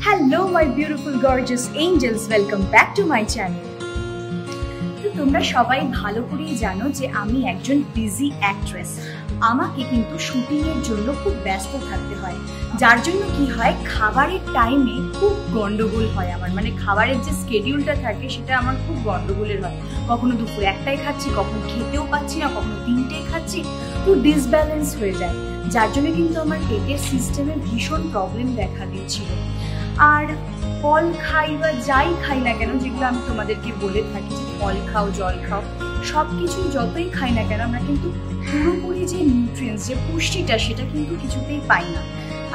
Hello my beautiful gorgeous angels, welcome back to my channel. তো তোমরা সবাই ভালো করেই জানো যে আমি একজন বিজি অ্যাক্ট্রেস। আমাকে কিন্তু শুটিং এর জন্য খুব ব্যস্ত থাকতে হয়, যার জন্য কি হয় খাবারের টাইমে খুব গন্ডগোল হয়। আমার মানে খাবারের যে স্কেডিউলটা থাকে সেটা আমার খুব গন্ডগোলের হয়। কখনো দুপুর একটাই খাচ্ছি, কখনো খেতেও পাচ্ছি না, কখনো তিনটেই খাচ্ছি, তো ডিসব্যালেন্স হয়ে যায়, যার জন্য কিন্তু আমার পেটের সিস্টেমে ভীষণ প্রবলেম দেখা দিচ্ছিল। আর ফল খাই বা যাই খাই না কেন, যেগুলো আমি তোমাদেরকে বলে থাকি যে ফল খাও, জল খাও, সব কিছুই যতই খাই না কেন আমরা কিন্তু পুরোপুরি যে নিউট্রিয়েন্টস, যে পুষ্টিটা, সেটা কিন্তু কিছুতেই পাই না।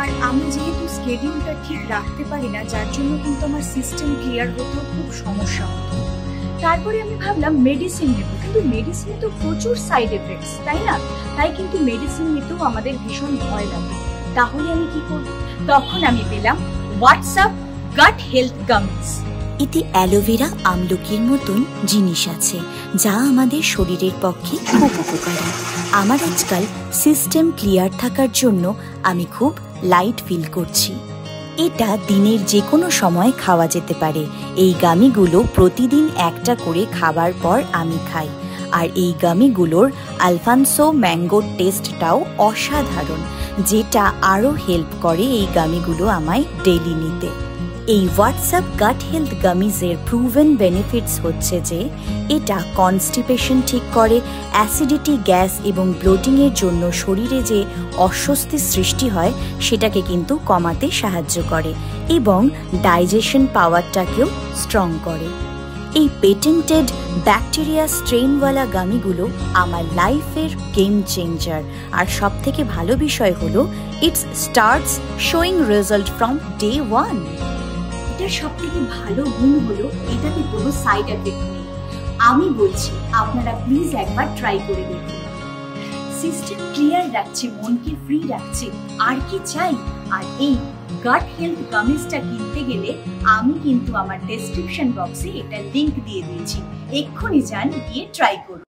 আর আমি যেহেতু স্কেডিউলটা ঠিক রাখতে পারি না, যার জন্য কিন্তু আমার সিস্টেম ক্লিয়ার হতেও খুব সমস্যা হতো। তারপরে আমি ভাবলাম মেডিসিন নেব, কিন্তু মেডিসিনে তো প্রচুর সাইড এফেক্টস, তাই না? তাই কিন্তু মেডিসিন নিতেও আমাদের ভীষণ ভয় লাগে। তাহলে আমি কি করব? তখন আমি পেলাম হোয়াটসঅ্যাপ গাট হেলথ গামিজ। এতে অ্যালোভেরা, আমলকির মতন জিনিস আছে যা আমাদের শরীরের পক্ষে খুব উপকারী। আমার আজকাল সিস্টেম ক্লিয়ার থাকার জন্য আমি খুব লাইট ফিল করছি। এটা দিনের যে কোনো সময় খাওয়া যেতে পারে। এই গামিগুলো প্রতিদিন একটা করে খাবার পর আমি খাই। আর এই গামিগুলোর আলফানসো ম্যাঙ্গো টেস্টটাও অসাধারণ, যেটা আরও হেল্প করে এই গামিগুলো আমায় ডেইলি নিতে। এই হোয়াটসঅ্যাপ গাট হেলথ গামিজের প্রুভেন বেনিফিটস হচ্ছে যে এটা কনস্টিপেশন ঠিক করে, অ্যাসিডিটি, গ্যাস এবং ব্লোটিংয়ের জন্য শরীরে যে অস্বস্তির সৃষ্টি হয় সেটাকে কিন্তু কমাতে সাহায্য করে এবং ডাইজেশন পাওয়ারটাকেও স্ট্রং করে। এই পেটেন্টেড ব্যাকটেরিয়া স্ট্রেনওয়ালা গামিগুলো আমার লাইফের গেম চেঞ্জার। আর সব থেকে ভালো বিষয় হলো it's starts showing result from day one. এটার সব থেকে ভালো গুণ হলো এটাতে কোনো সাইড এফেক্ট নেই। আমি বলছি আপনারা প্লিজ একবার ট্রাই করে দেখুন। সিস্টেম ক্লিয়ার রাখছে, মনকে ফ্রি রাখছে, আর কি চাই? আর এই গাট হেলথ গামিজটা কিনতে গেলে আমি কিন্তু আমার ডেসক্রিপশন বক্সে এটা লিংক দিয়ে দিয়েছি, এক্ষুনি যান, গিয়ে ট্রাই করুন।